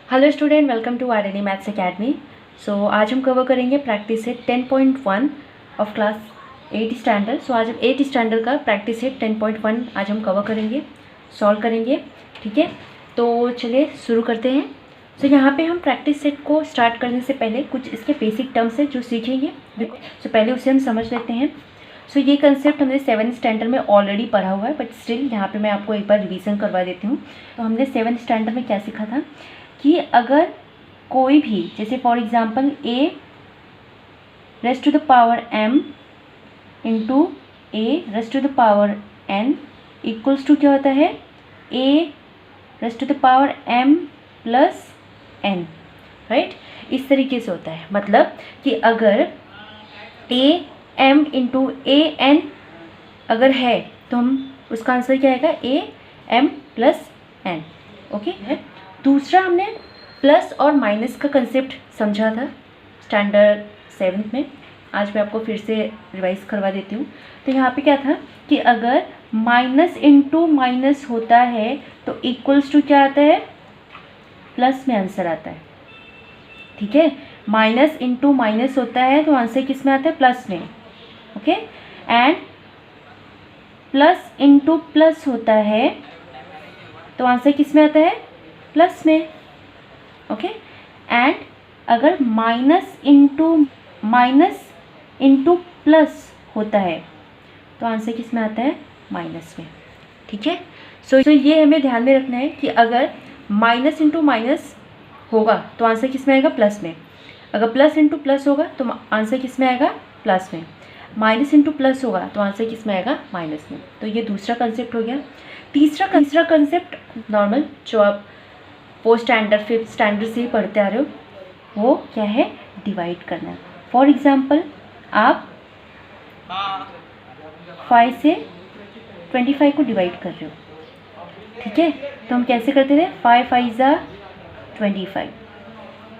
Hello student, welcome to RNA maths academy. So आज हम cover करेंगे practice set 10.1 of class 8 standard. So आज हम 8 स्टैंडर्ड का प्रैक्टिस सेट 10.1 आज हम कवर करेंगे, सॉल्व करेंगे। ठीक है, तो चलिए शुरू करते हैं। सो यहाँ पे हम प्रैक्टिस सेट को स्टार्ट करने से पहले कुछ इसके बेसिक टर्म्स हैं जो सीखेंगे। सो पहले उसे हम समझ लेते हैं। सो ये कंसेप्ट हमने 7th स्टैंडर्ड में ऑलरेडी पढ़ा हुआ है, बट स्टिल यहाँ पे मैं आपको एक बार रिवीजन करवा देती हूँ। तो हमने 7th स्टैंडर्ड में क्या सीखा था कि अगर कोई भी, जैसे for example a raised to the power m into a raised to the power n equals to क्या होता है a raised to the power m plus n, right. इस तरीके से होता है, मतलब कि अगर a m into a n अगर है तो हम उसका आंसर क्या आएगा a m plus n। Okay है। दूसरा हमने प्लस और माइनस का कंसेप्ट समझा था स्टैंडर्ड 7th में। आज मैं आपको फिर से रिवाइज करवा देती हूँ। तो यहाँ पे क्या था कि अगर माइनस इंटू माइनस होता है तो इक्वल्स टू क्या आता है, प्लस में आंसर आता है। ठीक है, माइनस इंटू माइनस होता है तो आंसर किस में आता है, प्लस में। Okay, and plus into plus होता है तो आंसर किस में आता है, प्लस में। ओके, एंड अगर माइनस इंटू प्लस होता है तो आंसर किस में आता है, माइनस में। ठीक है, सो ये हमें ध्यान में रखना है कि अगर माइनस इंटू माइनस होगा तो आंसर किस में आएगा, प्लस में। अगर प्लस इंटू प्लस होगा तो आंसर किस में आएगा, प्लस में। माइनस इंटू प्लस होगा तो आंसर किस में आएगा, माइनस में। तो ये दूसरा कंसेप्ट हो गया। तीसरा कंसेप्ट नॉर्मल जो आप 4th स्टैंडर्ड 5th स्टैंडर्ड से ही पढ़ते आ रहे हो, वो क्या है, डिवाइड करना। फॉर एग्जांपल आप 5 से 25 को डिवाइड कर रहे हो। ठीक है, तो हम कैसे करते थे, 5 5 ज़ा 25।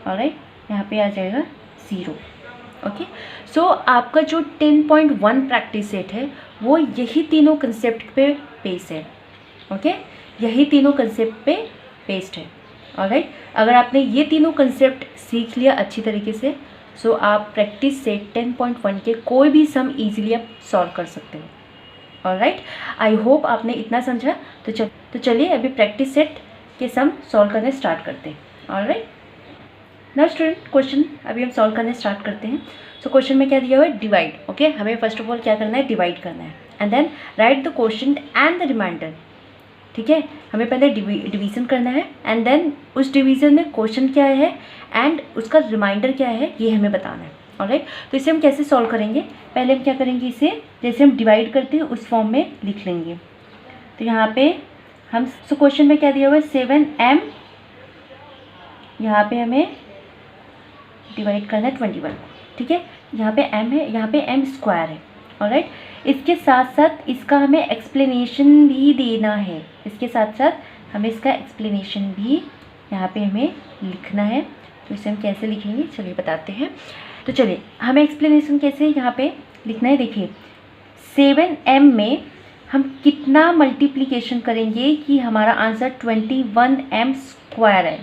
ऑलराइट, यहाँ पे आ जाएगा 0। ओके, सो आपका जो 10.1 प्रैक्टिस सेट है वो यही तीनों कंसेप्ट पे बेस्ड है। ओके, यही तीनों कंसेप्ट पे बेस्ड है। ऑलराइट, अगर आपने ये तीनों कंसेप्ट सीख लिया अच्छी तरीके से, सो आप प्रैक्टिस सेट 10.1 के कोई भी सम इजीली आप सॉल्व कर सकते हो। ऑलराइट, आई होप आपने इतना समझा। तो चलिए अभी प्रैक्टिस सेट के सम सॉल्व करने स्टार्ट करते हैं। ऑलराइट, नाउ स्टूडेंट, क्वेश्चन अभी हम सॉल्व करने स्टार्ट करते हैं। सो क्वेश्चन में क्या दिया हुआ है, डिवाइड। ओके, हमें फर्स्ट ऑफ ऑल क्या करना है, डिवाइड करना है, and then write the question and the remainder. ठीक है, हमें पहले डिवीज़न करना है, एंड देन उस डिवीज़न में क्वेश्चन क्या है एंड उसका रिमाइंडर क्या है ये हमें बताना है। ऑलराइट, तो इसे हम कैसे सॉल्व करेंगे, पहले हम क्या करेंगे, इसे जैसे हम डिवाइड करते हैं उस फॉर्म में लिख लेंगे। तो यहाँ पे हम क्वेश्चन में क्या दिया हुआ है, 7m, यहाँ पे हमें डिवाइड करना है 21। ठीक है, यहाँ पे m है, यहाँ पे m स्क्वायर है। ऑलराइट, इसके साथ साथ इसका हमें एक्सप्लेनेशन भी देना है। इसके साथ साथ हमें इसका एक्सप्लेनेशन भी यहाँ पे हमें लिखना है। तो इसे हम कैसे लिखेंगे चलिए बताते हैं। तो चलिए हमें एक्सप्लेनेशन कैसे यहाँ पे लिखना है, देखिए 7m में हम कितना मल्टीप्लिकेशन करेंगे कि हमारा आंसर 21m स्क्वायर है।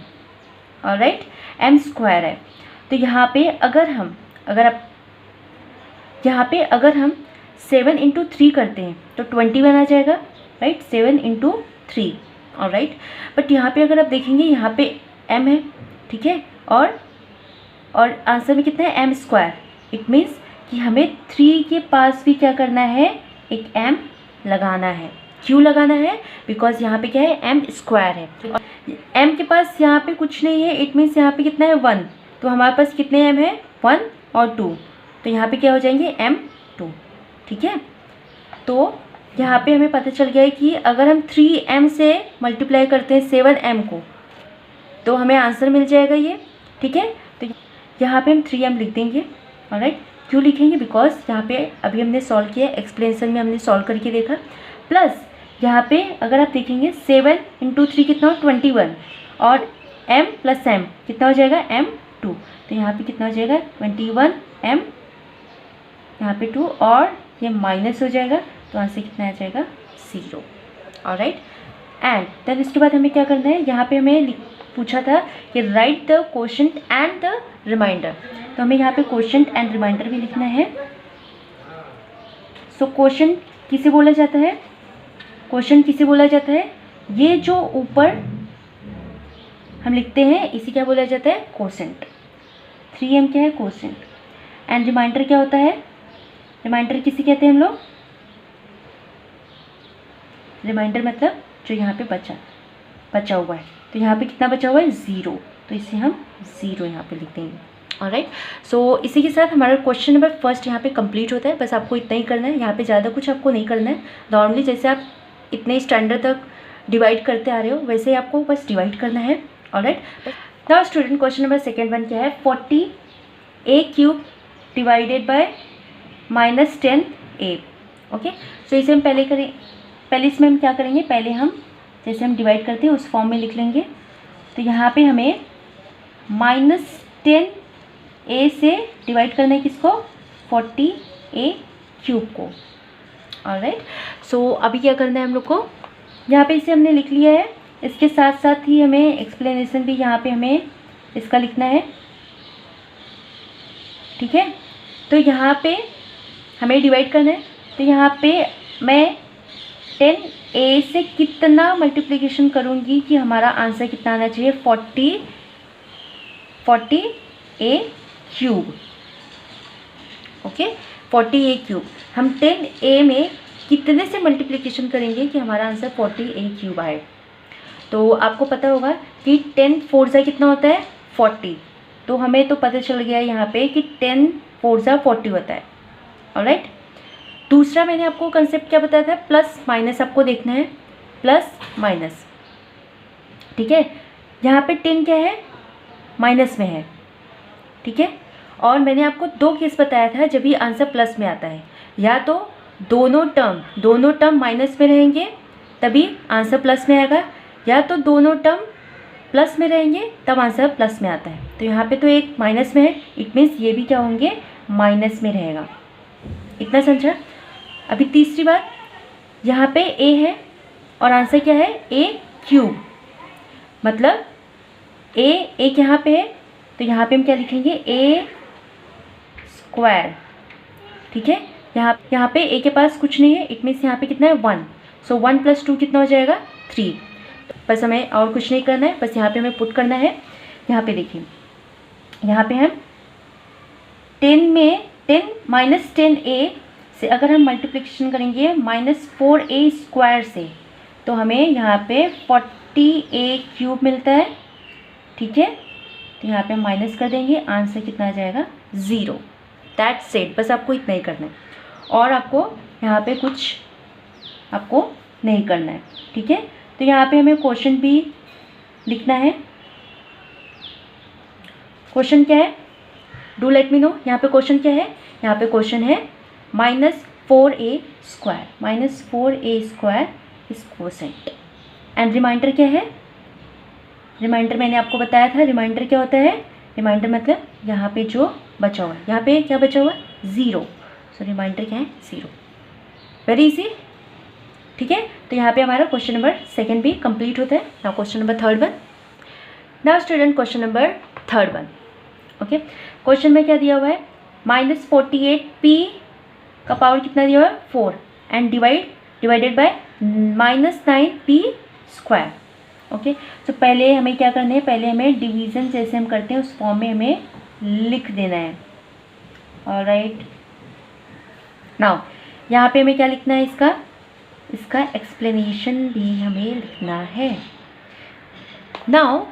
ऑलराइट, m स्क्वायर है। तो यहाँ पे अगर हम 7 इंटू 3 करते हैं तो 21 आ जाएगा, राइट, 7 इंटू 3। ऑलराइट, बट यहाँ पे अगर आप देखेंगे यहाँ पे m है। ठीक है, और आंसर में कितना है, m स्क्वायर। इट मीन्स कि हमें 3 के पास भी क्या करना है, एक m लगाना है। क्यों लगाना है, बिकॉज यहाँ पे क्या है, m स्क्वायर है। m के पास यहाँ पे कुछ नहीं है, इट मीन्स यहाँ पे कितना है, 1। तो हमारे पास कितने m है, 1 और 2। तो यहाँ पे क्या हो जाएंगे, m2। ठीक है, तो यहाँ पे हमें पता चल गया है कि अगर हम 3m से मल्टीप्लाई करते हैं 7m को तो हमें आंसर मिल जाएगा ये। ठीक है, तो यहाँ पे हम 3m लिख देंगे। ऑलराइट, क्यों लिखेंगे, बिकॉज यहाँ पे अभी हमने सॉल्व किया, एक्सप्लेनेशन में हमने सॉल्व करके देखा। प्लस यहाँ पे अगर आप देखेंगे 7 इंटू 3 कितना हो, 21, और m प्लस m कितना हो जाएगा, m2। तो यहाँ पे कितना हो जाएगा, 21m, यहाँ पे 2, और ये माइनस हो जाएगा तो आंसर कितना आ जाएगा, 0। ऑलराइट, एंड देन इसके बाद हमें क्या करना है, यहाँ पे हमें पूछा था कि write the quotient and the remainder, तो हमें यहाँ पे क्वोशंट एंड रिमाइंडर भी लिखना है। सो क्वोशंट किसे बोला जाता है, क्वोशंट किसे बोला जाता है, ये जो ऊपर हम लिखते हैं इसी क्या बोला जाता है, क्वोशंट। 3m क्या है, क्वोशंट। एंड रिमाइंडर क्या होता है, रिमाइंडर किसे कहते हैं हम लोग, रिमाइंडर मतलब जो यहाँ पे बचा हुआ है। तो यहाँ पे कितना बचा हुआ है, 0, तो इसे हम 0 यहाँ पे लिख देंगे। ऑलराइट, सो इसी के साथ हमारा क्वेश्चन नंबर फर्स्ट यहाँ पे कंप्लीट होता है। बस आपको इतना ही करना है, यहाँ पे ज़्यादा कुछ आपको नहीं करना है। नॉर्मली जैसे आप इतने स्टैंडर्ड तक डिवाइड करते आ रहे हो वैसे ही आपको बस डिवाइड करना है। Alright, now student question number second one क्या है, 40a³ divided by -10a। Okay, सो इसे हम पहले इसमें हम क्या करेंगे, पहले हम जैसे हम डिवाइड करते हैं उस फॉर्म में लिख लेंगे। तो यहाँ पे हमें -10a से डिवाइड करना है किसको, 40a³ को। ऑलराइट, सो अभी क्या करना है हम लोग को, यहाँ पे इसे हमने लिख लिया है, इसके साथ साथ ही हमें एक्सप्लेनेशन भी यहाँ पे हमें इसका लिखना है। ठीक है, तो यहाँ पे हमें डिवाइड करना है। तो यहाँ पे मैं 10a से कितना मल्टीप्लिकेशन करूँगी कि हमारा आंसर कितना आना चाहिए, 40a³। ओके, 40a³ हम 10a में कितने से मल्टीप्लिकेशन करेंगे कि हमारा आंसर 40a³ आए। तो आपको पता होगा कि 10 4 जा कितना होता है, 40। तो हमें तो पता चल गया यहाँ पे कि 10 4 जा 40 होता है। ऑलराइट, दूसरा मैंने आपको कंसेप्ट क्या बताया था, प्लस माइनस आपको देखना है, प्लस माइनस। ठीक है, यहाँ पे 10 क्या है, माइनस में है। ठीक है, और मैंने आपको 2 केस बताया था जब ये आंसर प्लस में आता है, या तो दोनों टर्म माइनस में रहेंगे तभी आंसर प्लस में आएगा, या तो दोनों टर्म प्लस में रहेंगे तब आंसर प्लस में आता है। तो यहाँ पे तो एक माइनस में है, इट मीन्स ये भी क्या होंगे, माइनस में रहेगा। इतना समझा। अभी तीसरी बात, यहाँ पे a है और आंसर क्या है, a³। मतलब a यहाँ पे है तो यहाँ पे हम क्या लिखेंगे, a²। ठीक है, यहाँ पे a के पास कुछ नहीं है, इट मीन्स यहाँ पे कितना है, 1। सो 1 + 2 कितना हो जाएगा, 3। बस हमें और कुछ नहीं करना है, बस यहाँ पे हमें पुट करना है। यहाँ पे देखिए, यहाँ पे हम 10 में 10 -10a से अगर हम मल्टीप्लिकेशन करेंगे -4a² से, तो हमें यहाँ पे 40a³ मिलता है। ठीक है, तो यहाँ पे हम माइनस कर देंगे, आंसर कितना आ जाएगा, 0। दैट्स इट, बस आपको इतना ही करना है और आपको यहाँ पे कुछ आपको नहीं करना है। ठीक है, तो यहाँ पे हमें क्वेश्चन भी लिखना है। क्वेश्चन क्या है, डू लेट मी नो। यहाँ पे क्वेश्चन क्या है, यहाँ पे क्वेश्चन है -4a² is quotient and remainder क्या है, रिमाइंडर मैंने आपको बताया था। रिमाइंडर क्या होता है, रिमाइंडर मतलब यहाँ पे जो बचा हुआ है, यहाँ पे क्या बचा हुआ है, 0। सो रिमाइंडर क्या है, 0। Very easy. ठीक है, तो यहाँ पे हमारा क्वेश्चन नंबर सेकंड भी कंप्लीट होता है। Now question number third one. Now student question number third one. Okay, question में क्या दिया हुआ है, -48p का पावर कितना दिया हुआ है, 4 and divided by -9p²। Okay, तो पहले हमें क्या करना है, पहले हमें डिवीज़न जैसे हम करते हैं उस फॉर्म में हमें लिख देना है। ऑलराइट, नाउ यहाँ पे हमें क्या लिखना है, इसका एक्सप्लेनेशन भी हमें लिखना है। नाउ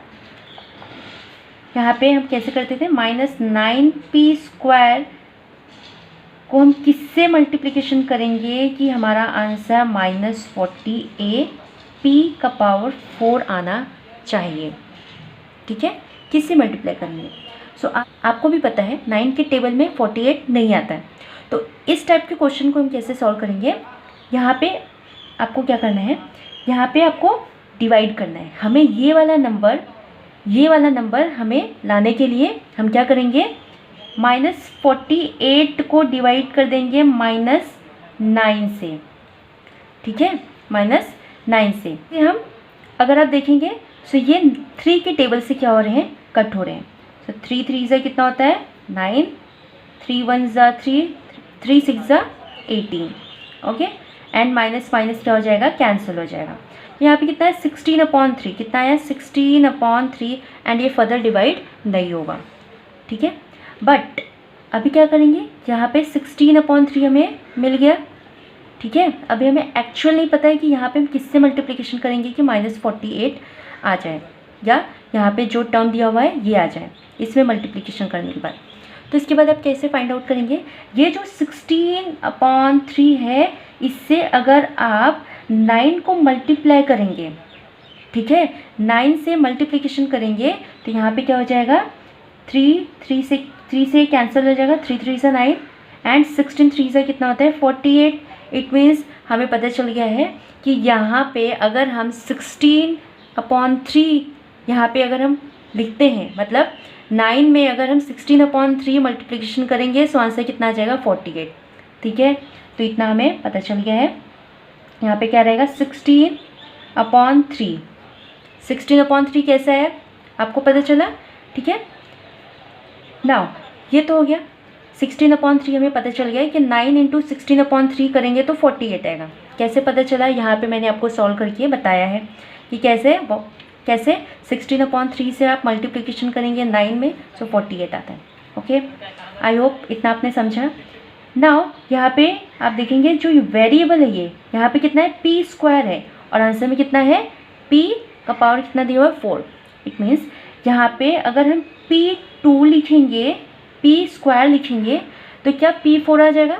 यहाँ पे हम कैसे करते थे, -9p² को हम किससे मल्टीप्लिकेशन करेंगे कि हमारा आंसर -40a⁴ आना चाहिए। ठीक है, किससे मल्टीप्लाई करेंगे। सो आपको भी पता है 9 के टेबल में 48 नहीं आता है, तो इस टाइप के क्वेश्चन को हम कैसे सॉल्व करेंगे। यहाँ पे आपको क्या करना है, यहाँ पे आपको डिवाइड करना है। हमें ये वाला नंबर हमें लाने के लिए हम क्या करेंगे, -48 को डिवाइड कर देंगे -9 से। ठीक है, -9 से हम अगर आप देखेंगे सो ये 3 के टेबल से क्या हो रहे हैं, कट हो रहे हैं। सो 3 3 ज़ा कितना होता है 9, 3 1 ज़ा 3, 3 6 ज़ा 18, ओके। एंड माइनस माइनस क्या हो जाएगा, कैंसिल हो जाएगा। यहाँ पे कितना है 16/3, कितना है 16/3, एंड ये फर्दर डिवाइड नहीं होगा, ठीक है। बट अभी क्या करेंगे, यहाँ पे 16/3 हमें मिल गया, ठीक है। अभी हमें एक्चुअल नहीं पता है कि यहाँ पे हम किससे मल्टीप्लिकेशन करेंगे कि -48 आ जाए, या यहाँ पे जो टर्म दिया हुआ है ये आ जाए इसमें मल्टीप्लिकेशन करने के बाद। तो इसके बाद आप कैसे फाइंड आउट करेंगे, ये जो 16/3 है इससे अगर आप 9 को मल्टीप्लाई करेंगे, ठीक है, 9 से मल्टीप्लिकेशन करेंगे तो यहाँ पे क्या हो जाएगा 3 से कैंसिल हो जाएगा, 3 3 से 9, एंड 16 3 से कितना होता है 48। इट मीन्स हमें पता चल गया है कि यहाँ पे अगर हम 16/3 यहाँ पे अगर हम लिखते हैं, मतलब 9 में अगर हम 16/3 मल्टीप्लिकेशन करेंगे तो आंसर कितना आ जाएगा 48, ठीक है। तो इतना हमें पता चल गया है। यहाँ पे क्या रहेगा 16/3, 16/3 कैसा है आपको पता चला, ठीक है। नाउ ये तो हो गया 16/3, हमें पता चल गया है कि 9 × 16/3 करेंगे तो 48 आएगा। कैसे पता चला, यहाँ पे मैंने आपको सॉल्व करके बताया है कि कैसे 16/3 से आप मल्टीप्लिकेशन करेंगे 9 में तो 48 आता है, ओके। आई होप इतना आपने समझा। नाउ यहाँ पे आप देखेंगे जो वेरिएबल है ये यहाँ पे कितना है p² है, और आंसर में कितना है p का पावर कितना दिया हुआ है 4। इट मीन्स यहाँ पे अगर हम p2 लिखेंगे, p² लिखेंगे तो क्या p4 आ जाएगा,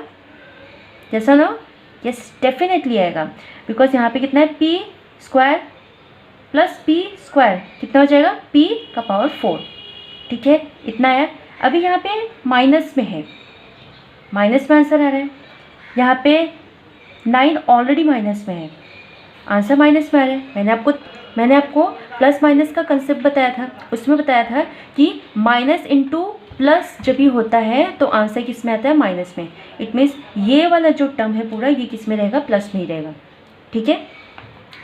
जैसा ना, यस डेफिनेटली आएगा, बिकॉज यहाँ पे कितना है p² प्लस p² कितना हो जाएगा p का पावर 4, ठीक है। इतना है। अभी यहाँ पे माइनस में है, माइनस में आंसर आ रहा है, यहाँ पे 9 ऑलरेडी माइनस में है, आंसर माइनस में आ रहा है। मैंने आपको प्लस माइनस का कंसेप्ट बताया था, उसमें बताया था कि माइनस इंटू प्लस जब भी होता है तो आंसर किस में आता है माइनस में। इट मीन्स ये वाला जो टर्म है पूरा ये किस में रहेगा, प्लस में ही रहेगा, ठीक है।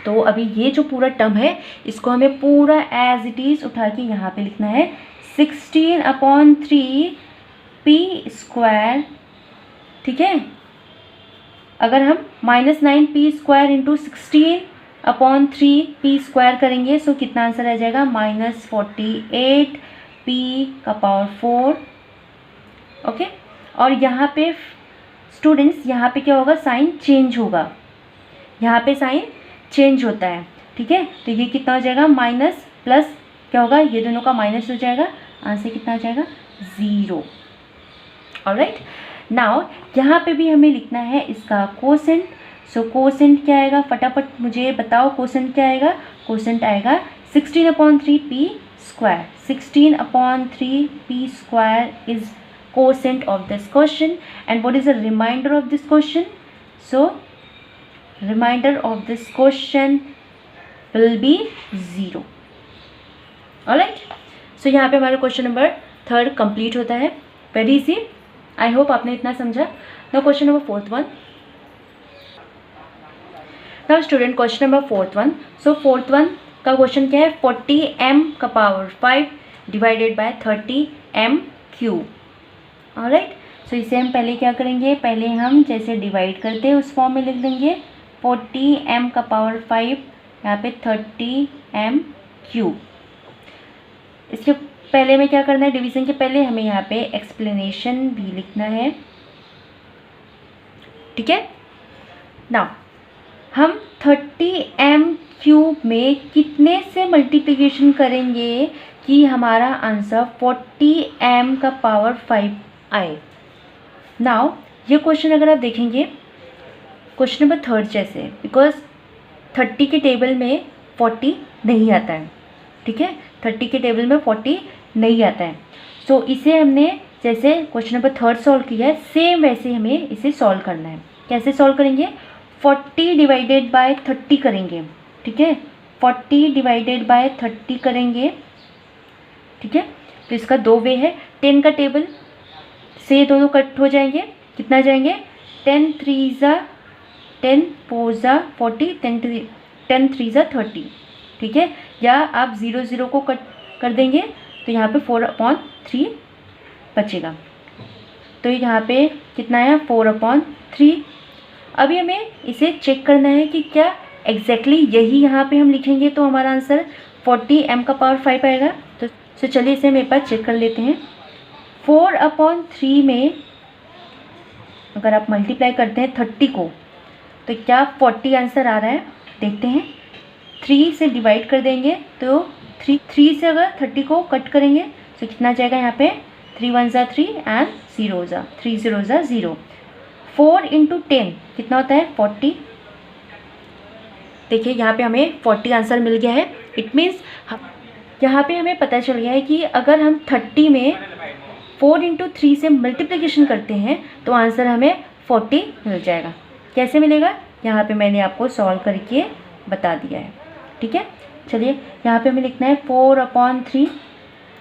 तो अभी ये जो पूरा टर्म है इसको हमें पूरा एज इट इज़ उठा के यहाँ पे लिखना है 16/3 p², ठीक है। अगर हम -9 p² × 16/3 p² करेंगे तो कितना आंसर आ जाएगा -48 p का पावर 4, ओके। और यहाँ पे स्टूडेंट्स यहाँ पे क्या होगा, साइन चेंज होगा, यहाँ पे साइन चेंज होता है, ठीक है। तो ये कितना हो जाएगा माइनस प्लस क्या होगा, ये दोनों का माइनस हो जाएगा, आंसर कितना आ जाएगा 0। ऑलराइट, नाउ यहाँ पे भी हमें लिखना है इसका कोसेंट। सो कोसेंट क्या आएगा, फटाफट मुझे बताओ कोसेंट क्या आएगा। कोसेंट आएगा 16/3 p², 16/3 p² is quotient of this question, and what is the remainder of this question? So remainder of this question will be 0. Alright, so यहाँ पे हमारा क्वेश्चन नंबर 3 कंप्लीट होता है। वेरी इजी, आई होप आपने इतना समझा। Now question number 4th now student question number 4th so 4th का question क्या है, 40m का power 5 divided by 30m³। Alright, so इसे हम पहले क्या करेंगे, पहले हम जैसे डिवाइड करते हैं उस फॉर्म में लिख देंगे 40m का पावर 5 यहाँ पे 30m³। इसके पहले में क्या करना है, डिवीज़न के पहले हमें यहाँ पे एक्सप्लेनेशन भी लिखना है, ठीक है। नाउ हम 30m³ में कितने से मल्टीप्लिकेशन करेंगे कि हमारा आंसर 40m का पावर 5 आए। नाउ ये क्वेश्चन अगर आप देखेंगे क्वेश्चन नंबर 3 जैसे, बिकॉज 30 के टेबल में 40 नहीं आता है, ठीक है, 30 के टेबल में 40 नहीं आता है। सो इसे हमने जैसे क्वेश्चन नंबर 3 सॉल्व किया है, सेम वैसे हमें इसे सॉल्व करना है। कैसे सॉल्व करेंगे, 40 डिवाइडेड बाय 30 करेंगे, ठीक है, 40 डिवाइडेड बाय 30 करेंगे, ठीक है। तो इसका 2 वे है, 10 का टेबल से दोनों कट हो जाएंगे, कितना जाएंगे 10 3 ज़ा 10 4 ज़ा 40, 10 3 ज़ा 30, ठीक है। या आप 0 0 को कट कर देंगे तो यहाँ पे 4/3 बचेगा। तो यहाँ पे कितना है 4/3। अभी हमें इसे चेक करना है कि क्या एग्जैक्टली यही यहाँ पे हम लिखेंगे तो हमारा आंसर 40m⁵ आएगा। तो चलिए इसे हम एक बार चेक कर लेते हैं। 4/3 में अगर आप मल्टीप्लाई करते हैं 30 को तो क्या 40 आंसर आ रहा है, देखते हैं। 3 से डिवाइड कर देंगे तो 3 से अगर 30 को कट करेंगे तो कितना जाएगा यहाँ पे 3 1 ज़ा 3 एंड 0 ज़ा 3 0 ज़ा 0। 4 × 10 कितना होता है 40। देखिए यहाँ पे हमें 40 आंसर मिल गया है। इट मीन्स यहाँ पे हमें पता चल गया है कि अगर हम 30 में 4 × 3 से मल्टीप्लिकेशन करते हैं तो आंसर हमें 40 मिल जाएगा। कैसे मिलेगा, यहाँ पे मैंने आपको सॉल्व करके बता दिया है। ठीक है, चलिए यहाँ पे हमें लिखना है 4/3।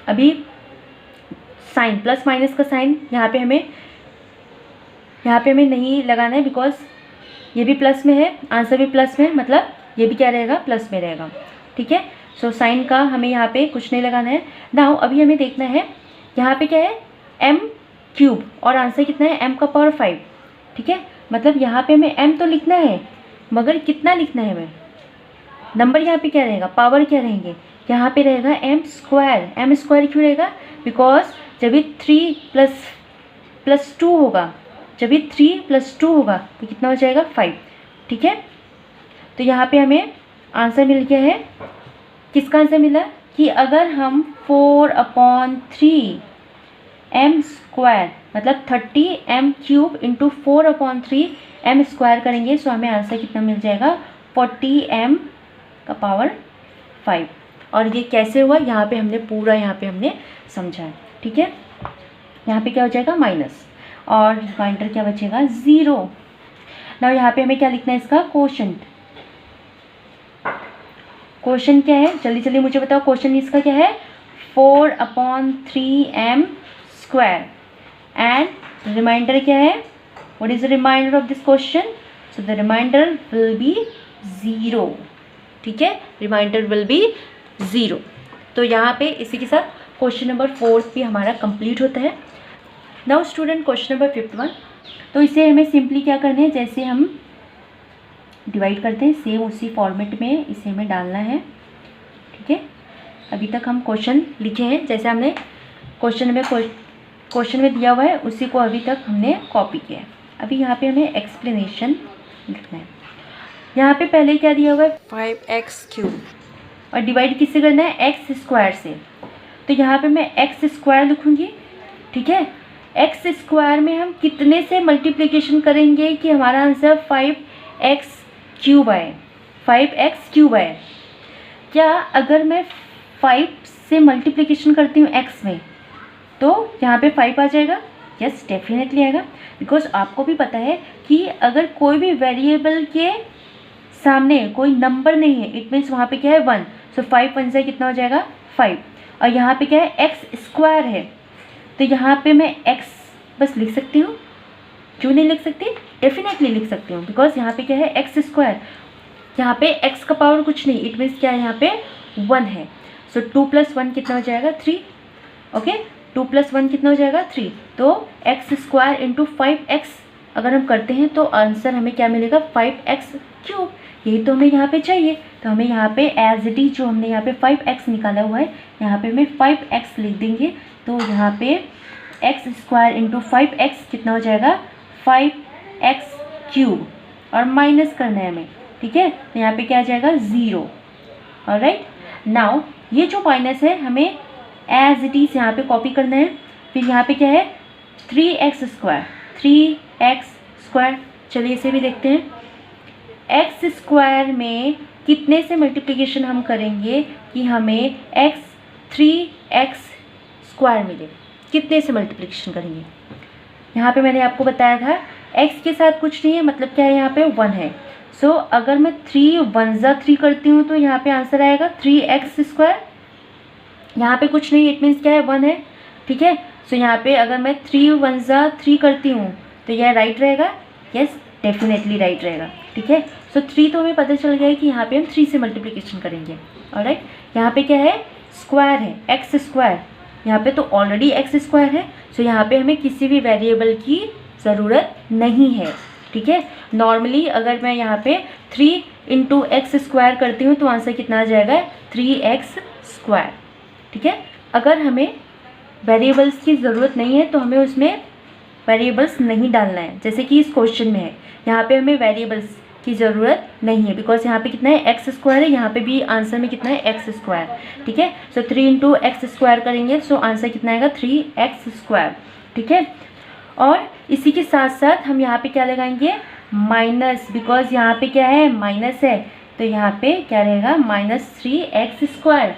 अभी साइन प्लस माइनस का साइन यहाँ पे हमें नहीं लगाना है, बिकॉज ये भी प्लस में है, आंसर भी प्लस में, मतलब ये भी क्या रहेगा प्लस में रहेगा। ठीक है, सो साइन का हमें यहाँ पे कुछ नहीं लगाना है। नाउ अभी हमें देखना है यहाँ पे क्या है m³ और आंसर कितना है m⁵। ठीक है, मतलब यहाँ पे हमें m तो लिखना है मगर कितना लिखना है हमें, नंबर यहाँ पे क्या रहेगा, पावर क्या रहेंगे, यहाँ पे रहेगा m²। क्यों रहेगा, बिकॉज जब भी 3 + 2 होगा, जब भी 3 + 2 होगा तो कितना हो जाएगा 5। ठीक है, तो यहाँ पे हमें आंसर मिल गया है। किसका आंसर मिला कि अगर हम 4/3 m² मतलब 30m³ × 4/3 m² करेंगे सो हमें आंसर कितना मिल जाएगा 40m⁵। और ये कैसे हुआ यहाँ पे हमने पूरा हमने समझा है। ठीक है, यहाँ पे क्या हो जाएगा माइनस और रिमाइंडर क्या बचेगा 0। ना यहाँ पे हमें क्या लिखना है, इसका क्वोशंट। क्वेश्चन क्या है, जल्दी मुझे बताओ, क्वेश्चन इसका क्या है 4/3 m² एंड रिमाइंडर क्या है, what is the remainder of this question, so the remainder will be 0। ठीक है, रिमाइंडर विल बी 0। तो यहाँ पे इसी के साथ क्वेश्चन नंबर 4 भी हमारा कंप्लीट होता है। Now student question number 51। तो इसे हमें सिंपली क्या करना है, जैसे हम डिवाइड करते हैं सेम उसी फॉर्मेट में इसे हमें डालना है। ठीक है, अभी तक हम क्वेश्चन लिखे हैं, जैसे हमने क्वेश्चन में दिया हुआ है उसी को अभी तक हमने कॉपी किया है। अभी यहाँ पे हमें एक्सप्लेनेशन लिखना है। यहाँ पे पहले क्या दिया हुआ है 5x³ और डिवाइड किससे करना है x² से। तो यहाँ पे मैं x² लिखूँगी। ठीक है, x² में हम कितने से मल्टीप्लिकेशन करेंगे कि हमारा आंसर 5x³ आए, 5x³ आए। क्या अगर मैं 5 से मल्टीप्लिकेशन करती हूँ x में तो यहाँ पे 5 आ जाएगा, यस डेफिनेटली आएगा, बिकॉज आपको भी पता है कि अगर कोई भी वेरिएबल के सामने कोई नंबर नहीं है इट मीन्स वहाँ पे क्या है 1, सो 5 1 से कितना हो जाएगा 5। और यहाँ पे क्या है x² है तो यहाँ पे मैं x बस लिख सकती हूँ, क्यों नहीं लिख सकती, डेफिनेटली लिख सकती हूँ, बिकॉज यहाँ पे क्या है x², यहाँ पे x का पावर कुछ नहीं, इट मीन्स क्या है यहाँ पे 1 है। सो 2 + 1 कितना हो जाएगा 3। ओके, 2 + 1 कितना हो जाएगा 3। तो x² × 5x अगर हम करते हैं तो आंसर हमें क्या मिलेगा 5x³। यही तो हमें यहाँ पे चाहिए, तो हमें यहाँ पे एज इट इज जो हमने यहाँ पे 5x निकाला हुआ है यहाँ पे हमें 5x लिख देंगे। तो यहाँ पे x² × 5x कितना हो जाएगा 5x³ और माइनस करना है हमें। ठीक है, तो यहाँ पे क्या आ जाएगा 0। ऑलराइट, नाउ ये जो माइनस है हमें एज इट इज यहाँ पे कॉपी करना है। फिर यहाँ पे क्या है 3x²। चलिए इसे भी देखते हैं। x² में कितने से मल्टीप्लिकेशन हम करेंगे कि हमें 3x² मिले, कितने से मल्टीप्लिकेशन करेंगे। यहाँ पे मैंने आपको बताया था x के साथ कुछ नहीं है, मतलब क्या है यहाँ पे 1 है। सो अगर मैं 3 1 ज़ा 3 करती हूँ तो यहाँ पे आंसर आएगा 3x²। यहाँ पे कुछ नहीं, इट मीन्स क्या है 1 है। ठीक है, सो यहाँ पे अगर मैं 3 1 ज़ा 3 करती हूँ तो यह राइट रहेगा, यस डेफिनेटली राइट रहेगा। ठीक है, सो 3 तो हमें पता चल गया है कि यहाँ पे हम 3 से मल्टीप्लिकेशन करेंगे। ऑलराइट, यहाँ पे क्या है, स्क्वायर है, एक्स स्क्वायर, यहाँ पे तो ऑलरेडी एक्स स्क्वायर है, सो यहाँ पे हमें किसी भी वेरिएबल की ज़रूरत नहीं है। ठीक है, नॉर्मली अगर मैं यहाँ पे 3 इंटू एक्स स्क्वायर करती हूँ तो आंसर कितना आ जाएगा, 3x स्क्वायर। ठीक है, अगर हमें वेरिएबल्स की ज़रूरत नहीं है तो हमें उसमें वेरिएबल्स नहीं डालना है, जैसे कि इस क्वेश्चन में है, यहाँ पे हमें वेरिएबल्स की ज़रूरत नहीं है बिकॉज यहाँ पे कितना है, एक्स स्क्वायर है, यहाँ पे भी आंसर में कितना है, एक्स स्क्वायर। ठीक है, सो 3 इंटू एक्स स्क्वायर करेंगे सो आंसर कितना आएगा, 3x स्क्वायर। ठीक है, और इसी के साथ साथ हम यहाँ पे क्या लगाएंगे, माइनस, बिकॉज यहाँ पे क्या है, माइनस है, तो यहाँ पे क्या रहेगा, -3x स्क्वायर।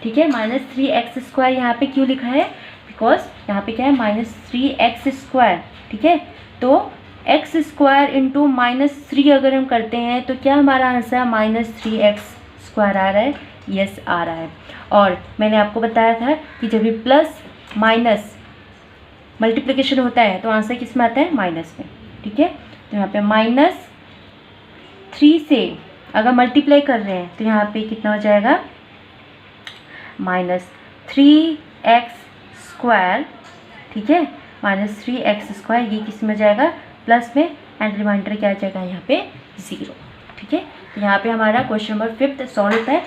ठीक है, -3x स्क्वायर यहाँ पे क्यों लिखा है, बिकॉज यहाँ पे क्या है, -3x स्क्वायर। ठीक है, तो एक्स स्क्वायर इंटू -3 अगर हम करते हैं तो क्या हमारा आंसर -3x स्क्वायर आ रहा है, यस आ रहा है। और मैंने आपको बताया था कि जब भी प्लस माइनस मल्टीप्लिकेशन होता है तो आंसर किस में आता है, माइनस में। ठीक है, तो यहाँ पे -3 से अगर मल्टीप्लाई कर रहे हैं तो यहाँ पे कितना हो जाएगा, -3x स्क्वायर। ठीक है, -3x स्क्वायर, ये किस में जाएगा, प्लस में, एंड रिमाइंडर क्या आ जाएगा यहाँ पे, 0। ठीक है, तो यहाँ पे हमारा क्वेश्चन नंबर 5 सॉल्व होता है।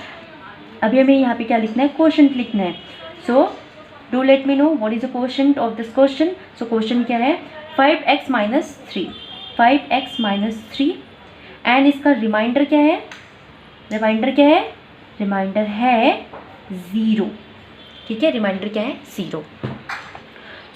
अभी हमें यहाँ पे क्या लिखना है, क्वेश्चन लिखना है। So do let me know what is the question of this question. So question क्या है, 5x माइनस 3 एंड इसका रिमाइंडर क्या है, रिमाइंडर है 0। ठीक है, रिमाइंडर क्या है, 0।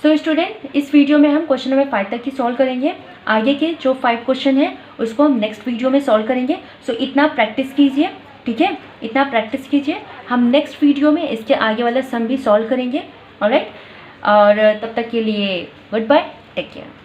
सो स्टूडेंट, इस वीडियो में हम क्वेश्चन नंबर 5 तक ही सॉल्व करेंगे। आगे के जो 5 क्वेश्चन हैं उसको हम नेक्स्ट वीडियो में सॉल्व करेंगे। सो इतना प्रैक्टिस कीजिए। ठीक है, इतना प्रैक्टिस कीजिए, हम नेक्स्ट वीडियो में इसके आगे वाला सम भी सॉल्व करेंगे। ऑलराइट, और तब तक के लिए गुड बाय, टेक केयर।